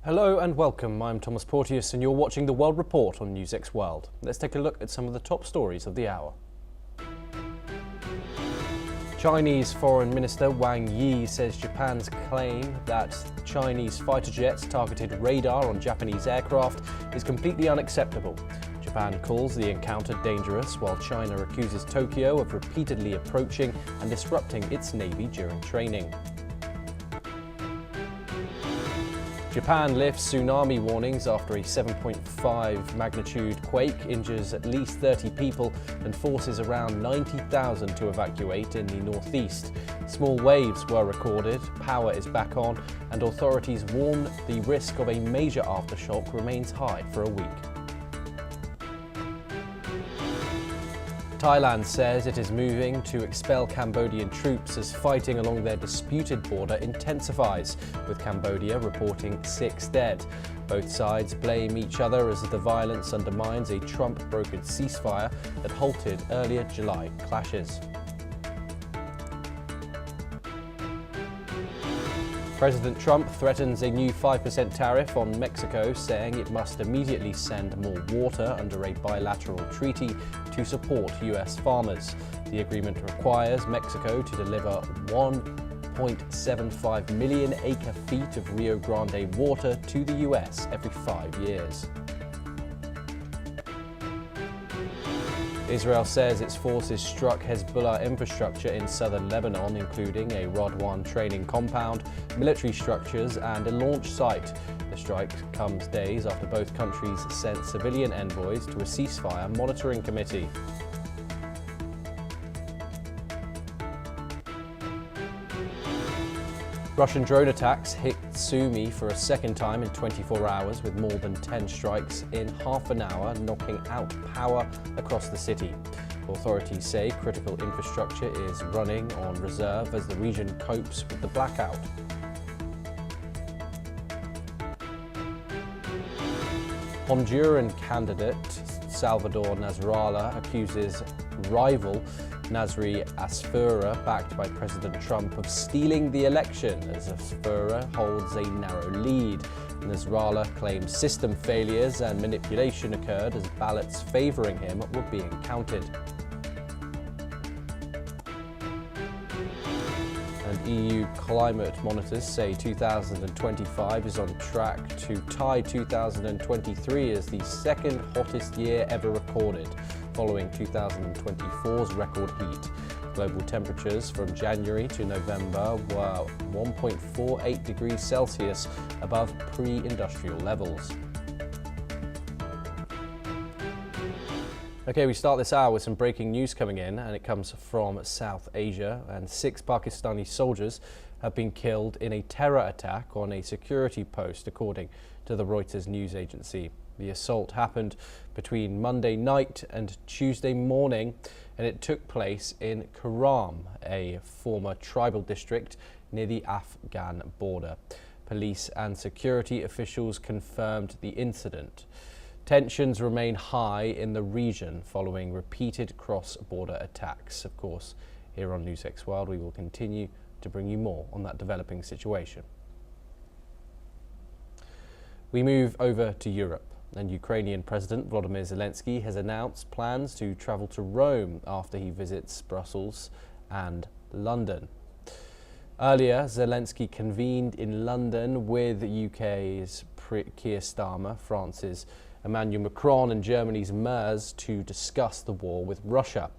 Hello and welcome, I'm Thomas Porteous and you're watching The World Report on NewsX World. Let's take a look at some of the top stories of the hour. Chinese Foreign Minister Wang Yi says Japan's claim that Chinese fighter jets targeted radar on Japanese aircraft is completely unacceptable. Japan calls the encounter dangerous, while China accuses Tokyo of repeatedly approaching and disrupting its navy during training. Japan lifts tsunami warnings after a 7.5 magnitude quake injures at least 30 people and forces around 90,000 to evacuate in the northeast. Small waves were recorded, power is back on, and authorities warn the risk of a major aftershock remains high for a week. Thailand says it is moving to expel Cambodian troops as fighting along their disputed border intensifies, with Cambodia reporting 6 dead. Both sides blame each other as the violence undermines a Trump-brokered ceasefire that halted earlier July clashes. President Trump threatens a new 5% tariff on Mexico, saying it must immediately send more water under a bilateral treaty to support U.S. farmers. The agreement requires Mexico to deliver 1.75 million acre-feet of Rio Grande water to the U.S. every 5 years. Israel says its forces struck Hezbollah infrastructure in southern Lebanon, including a Rodwan training compound, military structures and a launch site. The strike comes days after both countries sent civilian envoys to a ceasefire monitoring committee. Russian drone attacks hit Sumy for a second time in 24 hours, with more than 10 strikes in half an hour, knocking out power across the city. Authorities say critical infrastructure is running on reserve as the region copes with the blackout. Honduran candidate Salvador Nasrallah accuses rival Nasri Asfura, backed by President Trump, of stealing the election, as Asfura holds a narrow lead. Nasrallah claims system failures and manipulation occurred as ballots favouring him were being counted. And EU climate monitors say 2025 is on track to tie 2023 as the second hottest year ever recorded, following 2024's record heat. Global temperatures from January to November were 1.48 degrees Celsius above pre-industrial levels. Okay, we start this hour with some breaking news coming in, and it comes from South Asia, and 6 Pakistani soldiers have been killed in a terror attack on a security post, according to the Reuters news agency. The assault happened between Monday night and Tuesday morning, and it took place in Kuram, a former tribal district near the Afghan border. Police and security officials confirmed the incident. Tensions remain high in the region following repeated cross-border attacks. Of course, here on NewsX World, we will continue to bring you more on that developing situation. We move over to Europe, and Ukrainian President Volodymyr Zelensky has announced plans to travel to Rome after he visits Brussels and London. Earlier, Zelensky convened in London with UK's Keir Starmer, France's Emmanuel Macron and Germany's Merz to discuss the war with Russia.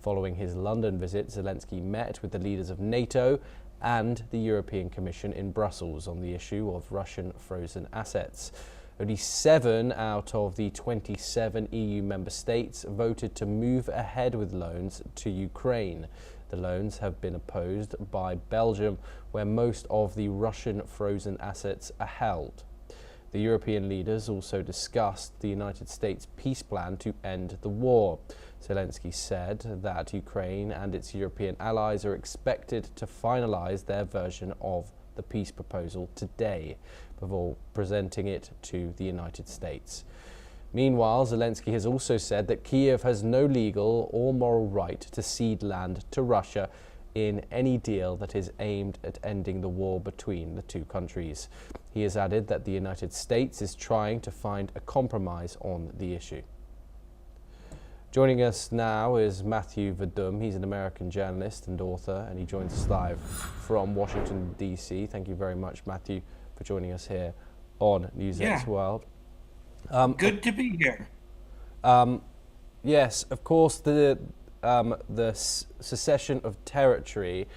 Following his London visit, Zelensky met with the leaders of NATO and the European Commission in Brussels on the issue of Russian frozen assets. Only 7 out of the 27 EU member states voted to move ahead with loans to Ukraine. The loans have been opposed by Belgium, where most of the Russian frozen assets are held. The European leaders also discussed the United States peace plan to end the war. Zelensky said that Ukraine and its European allies are expected to finalize their version of the peace proposal today, before presenting it to the United States. Meanwhile, Zelensky has also said that Kiev has no legal or moral right to cede land to Russia in any deal that is aimed at ending the war between the two countries. He has added that the United States is trying to find a compromise on the issue. Joining us now is Matthew Vadum. He's an American journalist and author, and he joins us live from Washington, D.C. Thank you very much, Matthew, for joining us here on Newsex's World. Good to be here. Yes, of course, the secession of territory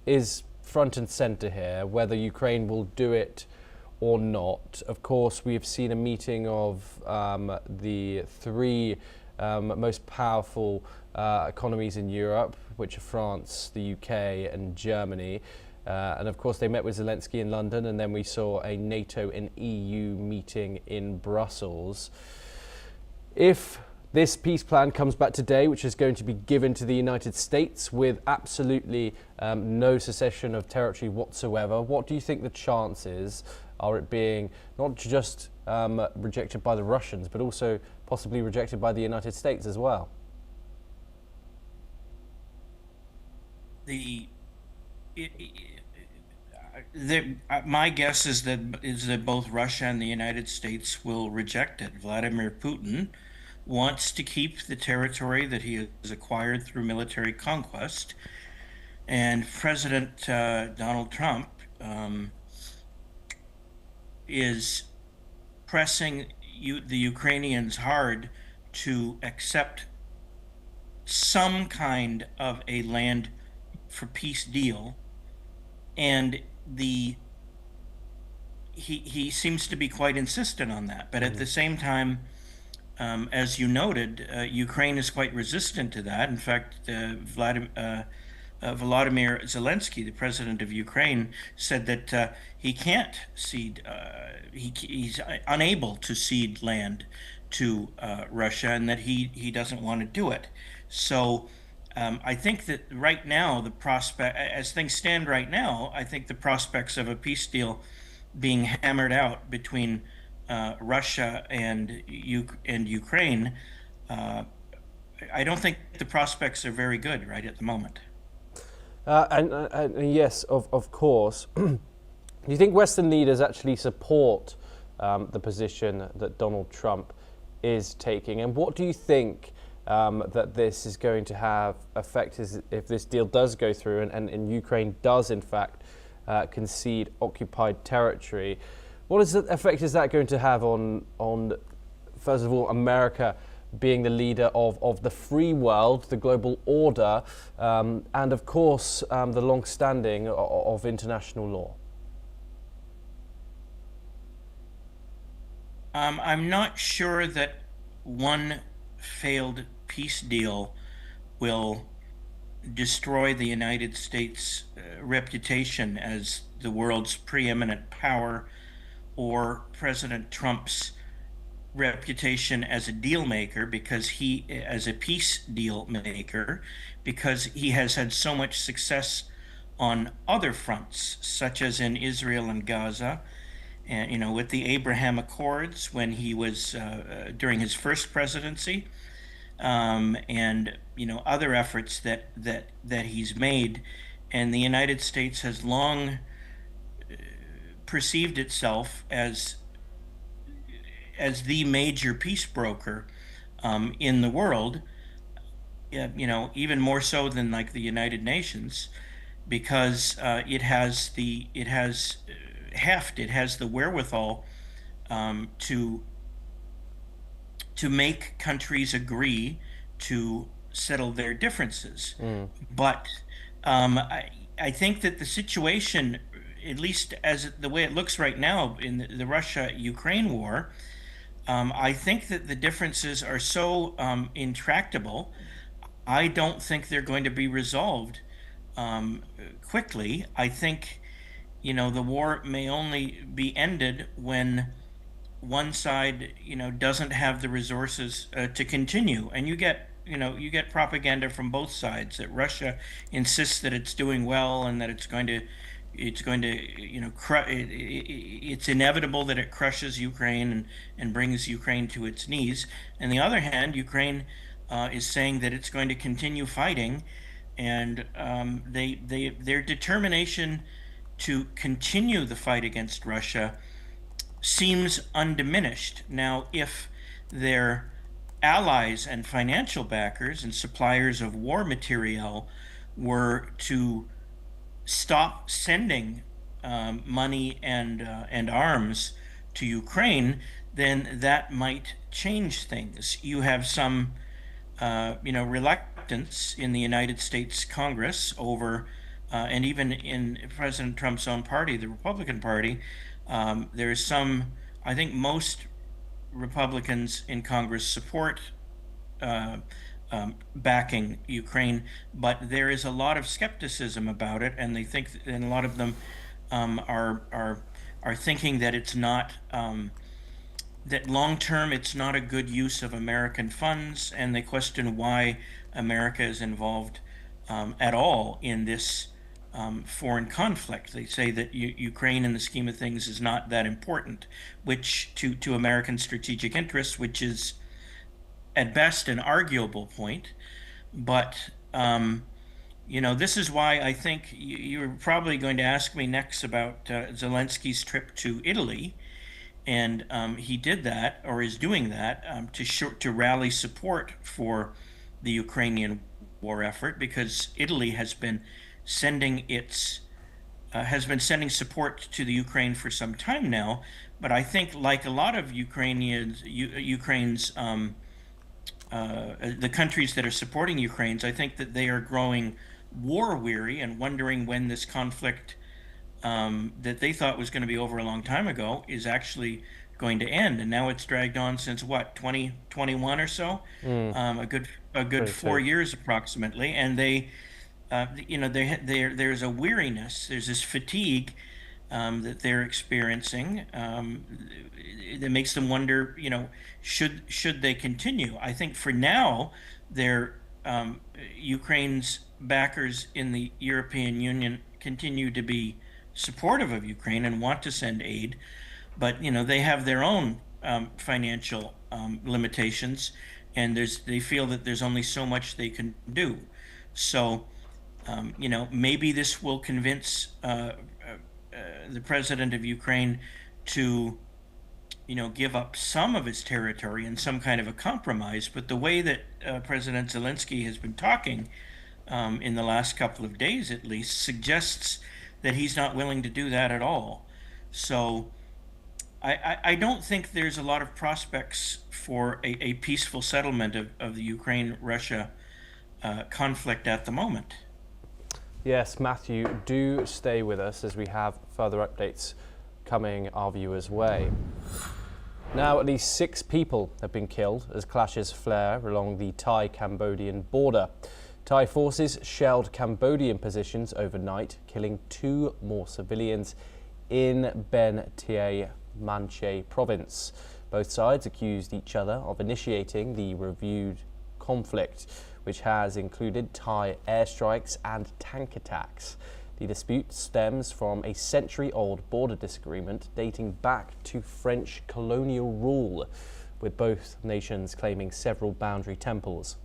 is front and center here, whether Ukraine will do it or not. Of course, we have seen a meeting of the three most powerful economies in Europe, which are France, the UK and Germany. And of course they met with Zelensky in London, and then we saw a NATO and EU meeting in Brussels. If this peace plan comes back today, which is going to be given to the United States with absolutely no secession of territory whatsoever, what do you think the chances are it being not just rejected by the Russians, but also possibly rejected by the United States as well? My guess is that both Russia and the United States will reject it. Vladimir Putin wants to keep the territory that he has acquired through military conquest, and President Donald Trump is pressing the Ukrainians hard to accept some kind of a land for peace deal, and he seems to be quite insistent on that. But at the same time, as you noted, Ukraine is quite resistant to that. In fact, Volodymyr Zelensky, the president of Ukraine, said that he can't cede, he's unable to cede land to Russia, and that he doesn't want to do it. So I think that right now, as things stand right now, I think the prospects of a peace deal being hammered out between Russia and Ukraine, I don't think the prospects are very good right at the moment. And yes, of course. Do you think Western leaders actually support the position that Donald Trump is taking? And what do you think that this is going to have effect if this deal does go through and Ukraine does in fact concede occupied territory? What effect is that going to have on first of all, America being the leader of the free world, the global order, and of course the long-standing of international law? I'm not sure that one failed peace deal will destroy the United States' reputation as the world's preeminent power, or President Trump's reputation as a deal maker, as a peace deal maker, because he has had so much success on other fronts, such as in Israel and Gaza, and with the Abraham Accords when he was during his first presidency, and other efforts that he's made, and the United States has long perceived itself as the major peace broker in the world, even more so than like the United Nations, because it has the heft, it has the wherewithal to make countries agree to settle their differences. But I think that the situation, at least as the way it looks right now in the Russia-Ukraine war, I think that the differences are so intractable. I don't think they're going to be resolved quickly. I think, the war may only be ended when one side, doesn't have the resources to continue. And you get propaganda from both sides that Russia insists that it's doing well and that it's inevitable that it crushes Ukraine and brings Ukraine to its knees. On the other hand, Ukraine is saying that it's going to continue fighting and their determination to continue the fight against Russia seems undiminished. Now, if their allies and financial backers and suppliers of war material were to stop sending money and arms to Ukraine, then that might change things. You have some reluctance in the United States Congress over, and even in President Trump's own party, the Republican Party, there's some, I think most Republicans in Congress support backing Ukraine, but there is a lot of skepticism about it, and they think, and a lot of them are thinking that it's not that long term it's not a good use of American funds, and they question why America is involved at all in this foreign conflict. They say that Ukraine, in the scheme of things, is not that important, which to American strategic interests, which is at best an arguable point. But this is why I think you're probably going to ask me next about Zelensky's trip to Italy. And he did that, or is doing that, to rally support for the Ukrainian war effort, because Italy has been sending support to the Ukraine for some time now. But I think, like a lot of Ukraine's the countries that are supporting Ukraine, I think that they are growing war weary and wondering when this conflict that they thought was going to be over a long time ago is actually going to end. And now it's dragged on since what, 2021 or so, a good 4 years approximately. And there's a weariness, there's this fatigue that they're experiencing that makes them wonder, should they continue? I think for now, Ukraine's backers in the European Union continue to be supportive of Ukraine and want to send aid, but they have their own financial limitations, and they feel that there's only so much they can do. So maybe this will convince the president of Ukraine to give up some of his territory in some kind of a compromise. But the way that President Zelensky has been talking in the last couple of days, at least, suggests that he's not willing to do that at all. So I don't think there's a lot of prospects for a peaceful settlement of the Ukraine-Russia conflict at the moment. Yes, Matthew, do stay with us as we have further updates coming our viewers' way. Now, at least 6 people have been killed as clashes flare along the Thai-Cambodian border. Thai forces shelled Cambodian positions overnight, killing 2 more civilians in Ben Tie Manche province. Both sides accused each other of initiating the reviewed conflict, which has included Thai airstrikes and tank attacks. The dispute stems from a century-old border disagreement dating back to French colonial rule, with both nations claiming several boundary temples.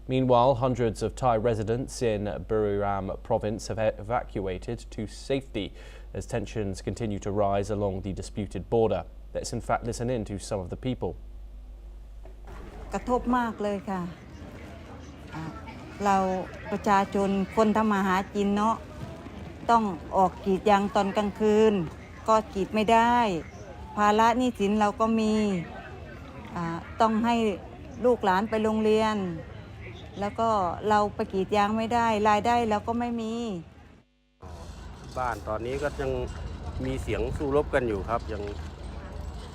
Meanwhile, hundreds of Thai residents in Buriram province have evacuated to safety as tensions continue to rise along the disputed border. Let's in fact listen in to some of the people. กระทบมากเลยค่ะเราประชาชนคนทำมาหากินเนาะต้องออกกรีดยางตอนกลางคืนก็กรีดไม่ได้ภาระหนี้สินเราก็มีต้องให้ลูกหลานไปโรงเรียนแล้วก็เราไปกรีดยางไม่ได้รายได้เราก็ไม่มีบ้านตอนนี้ก็ยังมีเสียงสู้รบกันอยู่ครับยัง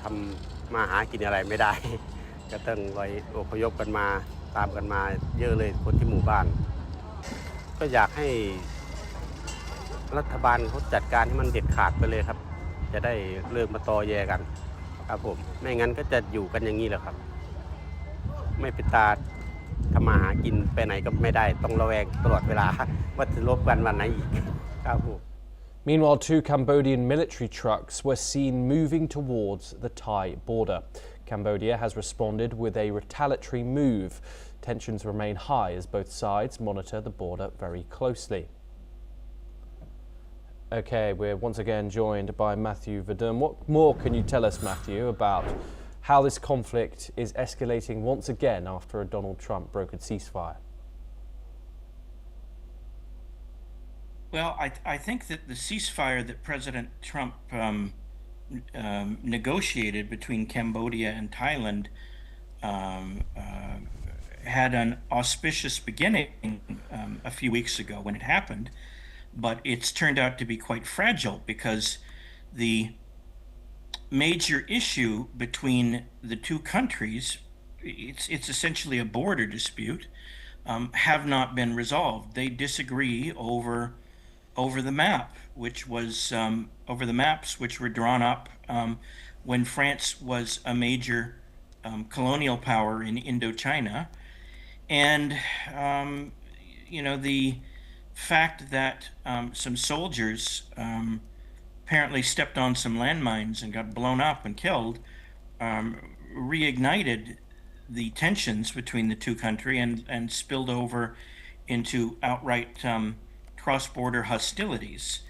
ทำมาหากินอะไรไม่ได้ก็ต้องไปอพยพกันมาตามกันมาเยอะเลยคนที่หมู่บ้านก็อยากให้รัฐบาลเขาจัดการให้มันเด็ดขาดไปเลยครับจะได้เลิกมาตอแยกันครับผมไม่งั้นก็จะอยู่กันอย่างนี้แหละครับไม่เป็นตาทำมาหากินไปไหนก็ไม่ได้ต้องระแวงตลอดเวลาว่าจะรบกันวันไหนอีกครับผม Meanwhile, 2 Cambodian military trucks were seen moving towards the Thai border. Cambodia has responded with a retaliatory move, tensions remain high as both sides monitor the border very closely. Okay, we're once again joined by Matthew Verdun. What more can you tell us, Matthew, about how this conflict is escalating once again after a Donald Trump brokered ceasefire? Well, I think that the ceasefire that President Trump negotiated between Cambodia and Thailand had an auspicious beginning a few weeks ago when it happened, but it's turned out to be quite fragile because the major issue between the two countries, it's essentially a border dispute, have not been resolved. They disagree over the map, which was over the maps which were drawn up when France was a major colonial power in Indochina, and the fact that some soldiers apparently stepped on some landmines and got blown up and killed reignited the tensions between the two countries and spilled over into outright cross-border hostilities.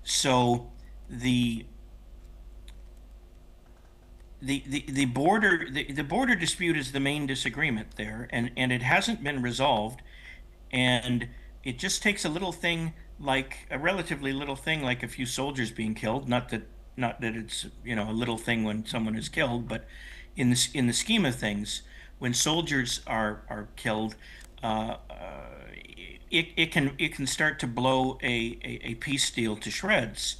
So the border dispute is the main disagreement there, and it hasn't been resolved, and it just takes a relatively little thing like a few soldiers being killed. Not that it's a little thing when someone is killed, but in the scheme of things, when soldiers are killed, it can start to blow a peace deal to shreds,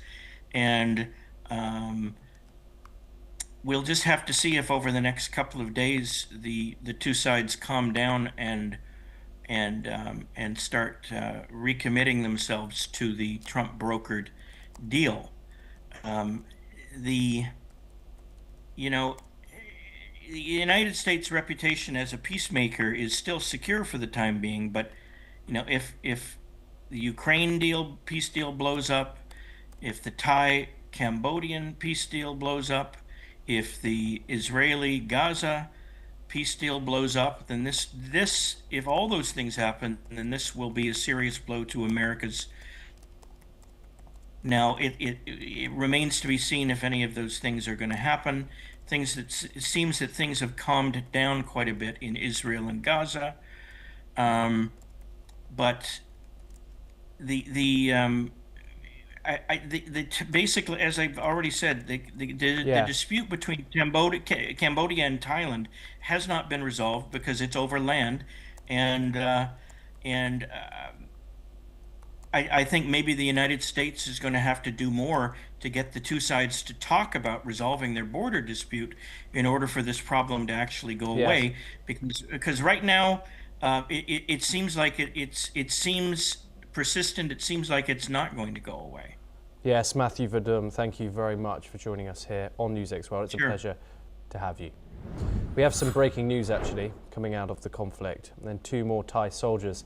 and we'll just have to see if over the next couple of days the two sides calm down and start recommitting themselves to the Trump brokered deal. The United States' reputation as a peacemaker is still secure for the time being, but if the Ukraine peace deal blows up, if the Thai-Cambodian peace deal blows up, if the Israeli-Gaza peace deal blows up, then if all those things happen, then this will be a serious blow to America's. Now, it remains to be seen if any of those things are going to happen. It seems that things have calmed down quite a bit in Israel and Gaza, but basically, as I've already said, the dispute between Cambodia and Thailand has not been resolved because it's over land, and I think maybe the United States is going to have to do more to get the two sides to talk about resolving their border dispute in order for this problem to actually go away. Because right now, it seems like it seems persistent. It seems like it's not going to go away. Yes, Matthew Verdun, thank you very much for joining us here on NewsX World. It's a pleasure to have you. We have some breaking news actually coming out of the conflict, and two more Thai soldiers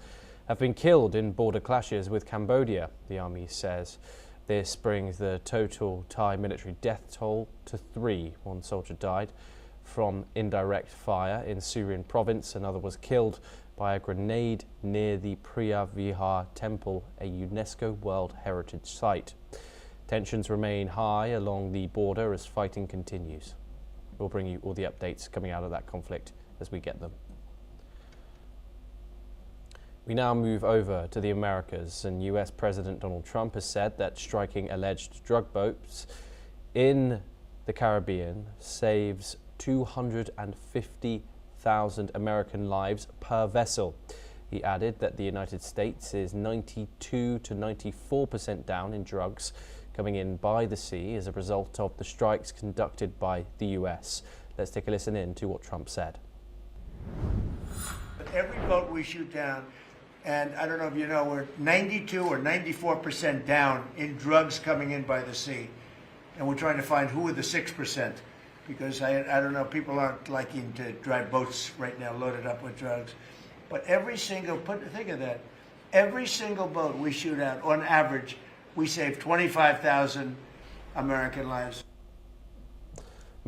have been killed in border clashes with Cambodia, the army says. This brings the total Thai military death toll to 3. One soldier died from indirect fire in Syrian province. Another was killed by a grenade near the Priya Vihar temple, a UNESCO World Heritage Site. Tensions remain high along the border as fighting continues. We'll bring you all the updates coming out of that conflict as we get them. We now move over to the Americas, and US President Donald Trump has said that striking alleged drug boats in the Caribbean saves 250,000 American lives per vessel. He added that the United States is 92 to 94% down in drugs coming in by the sea as a result of the strikes conducted by the US. Let's take a listen in to what Trump said. Every boat we shoot down, and I don't know if you know, we're 92 or 94% down in drugs coming in by the sea. And we're trying to find who are the 6%, because I don't know, people aren't liking to drive boats right now loaded up with drugs. But think of that, every single boat we shoot out, on average, we save 25,000 American lives.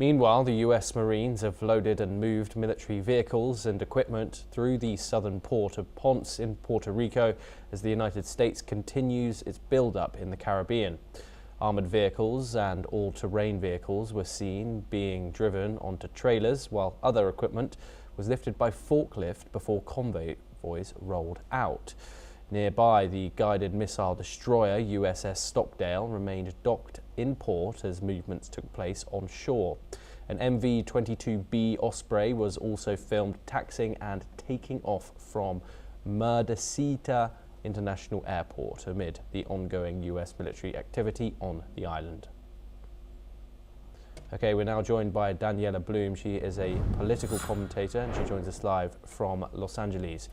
Meanwhile, the US Marines have loaded and moved military vehicles and equipment through the southern port of Ponce in Puerto Rico as the United States continues its build-up in the Caribbean. Armoured vehicles and all-terrain vehicles were seen being driven onto trailers, while other equipment was lifted by forklift before convoys rolled out. Nearby, the guided missile destroyer USS Stockdale remained docked in port as movements took place on shore. An MV-22B Osprey was also filmed taxiing and taking off from Merdecita International Airport amid the ongoing US military activity on the island. Okay, we're now joined by Daniela Bloom. She is a political commentator and she joins us live from Los Angeles.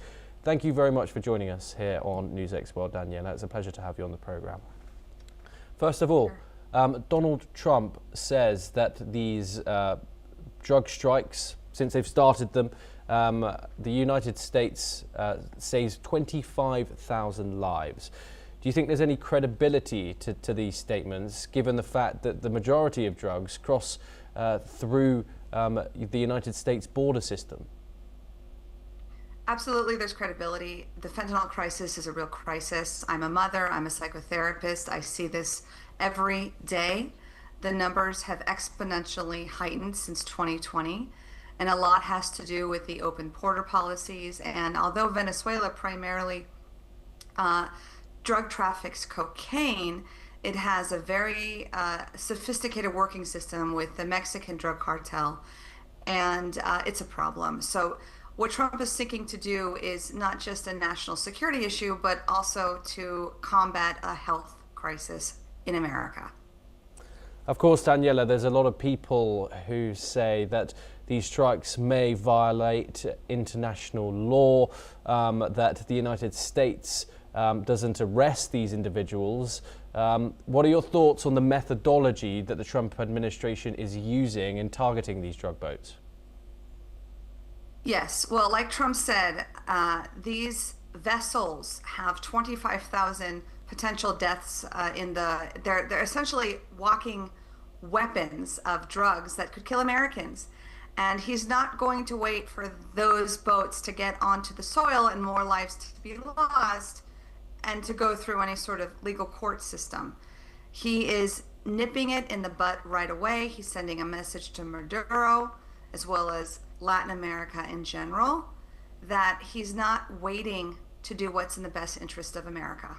Thank you very much for joining us here on NewsX World, Daniela. It's a pleasure to have you on the programme. First of all, Donald Trump says that these drug strikes, since they've started them, the United States saves 25,000 lives. Do you think there's any credibility to these statements, given the fact that the majority of drugs cross through the United States border system? Absolutely, there's credibility. The fentanyl crisis is a real crisis. I'm a mother, I'm a psychotherapist. I see this every day. The numbers have exponentially heightened since 2020, and a lot has to do with the open border policies. And although Venezuela primarily drug traffics cocaine, it has a very sophisticated working system with the Mexican drug cartel, and it's a problem. So what Trump is seeking to do is not just a national security issue, but also to combat a health crisis in America. Of course, Daniela, there's a lot of people who say that these strikes may violate international law, that the United States doesn't arrest these individuals. What are your thoughts on the methodology that the Trump administration is using in targeting these drug boats? Yes, well, like Trump said, these vessels have 25,000 potential deaths they're essentially walking weapons of drugs that could kill Americans. And he's not going to wait for those boats to get onto the soil and more lives to be lost and to go through any sort of legal court system. He is nipping it in the butt right away. He's sending a message to Maduro, as well as Latin America in general, that he's not waiting to do what's in the best interest of America.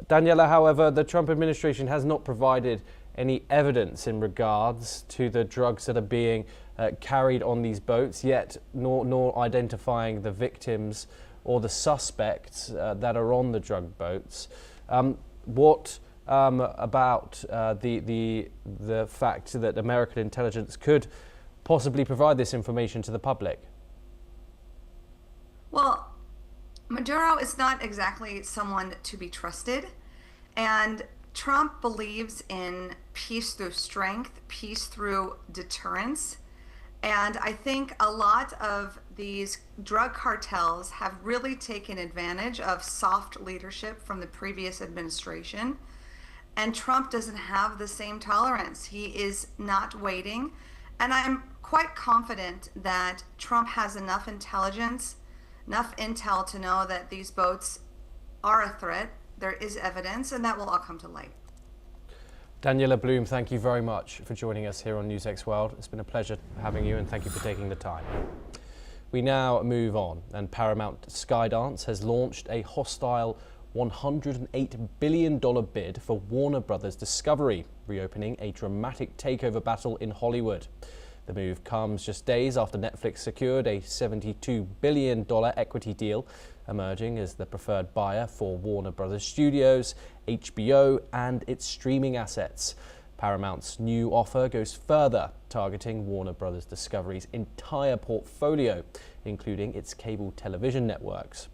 Daniela, however, the Trump administration has not provided any evidence in regards to the drugs that are being carried on these boats, yet nor identifying the victims or the suspects that are on the drug boats. What about the fact that American intelligence could possibly provide this information to the public? Well, Maduro is not exactly someone to be trusted, and Trump believes in peace through strength, peace through deterrence, and I think a lot of these drug cartels have really taken advantage of soft leadership from the previous administration, and Trump doesn't have the same tolerance. He is not waiting, and I'm quite confident that Trump has enough intelligence, enough intel to know that these boats are a threat. There is evidence, and that will all come to light. Daniela Bloom, thank you very much for joining us here on NewsX World. It's been a pleasure having you, and thank you for taking the time. We now move on, and Paramount Skydance has launched a hostile $108 billion bid for Warner Brothers Discovery, reopening a dramatic takeover battle in Hollywood. The move comes just days after Netflix secured a $72 billion equity deal, emerging as the preferred buyer for Warner Brothers Studios, HBO, and its streaming assets. Paramount's new offer goes further, targeting Warner Brothers Discovery's entire portfolio, including its cable television networks.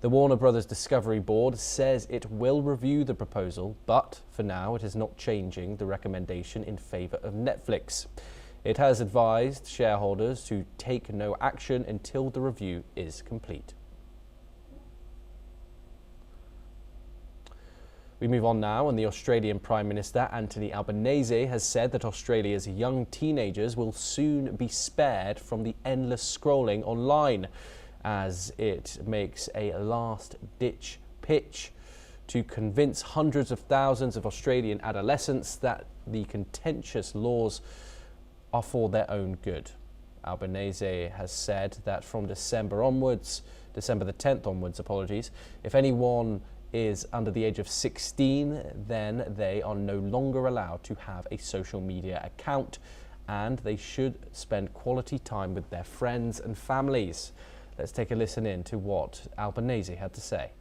The Warner Brothers Discovery Board says it will review the proposal, but for now it is not changing the recommendation in favour of Netflix. It has advised shareholders to take no action until the review is complete. We move on now, and the Australian Prime Minister Anthony Albanese has said that Australia's young teenagers will soon be spared from the endless scrolling online as it makes a last-ditch pitch to convince hundreds of thousands of Australian adolescents that the contentious laws are for their own good. Albanese has said that from December the 10th onwards, if anyone is under the age of 16, then they are no longer allowed to have a social media account, and they should spend quality time with their friends and families. Let's take a listen in to what Albanese had to say.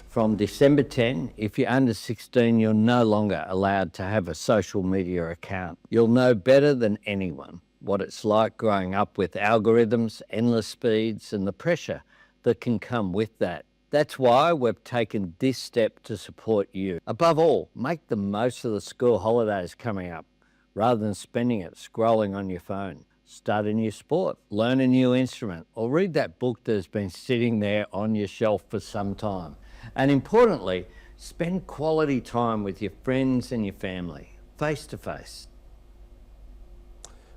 From December 10, if you're under 16, you're no longer allowed to have a social media account. You'll know better than anyone what it's like growing up with algorithms, endless speeds, and the pressure that can come with that. That's why we've taken this step to support you. Above all, make the most of the school holidays coming up, rather than spending it scrolling on your phone. Start a new sport, learn a new instrument, or read that book that's been sitting there on your shelf for some time. And importantly, spend quality time with your friends and your family, face to face.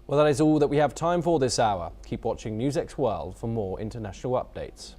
Well, that is all that we have time for this hour. Keep watching NewsX World for more international updates.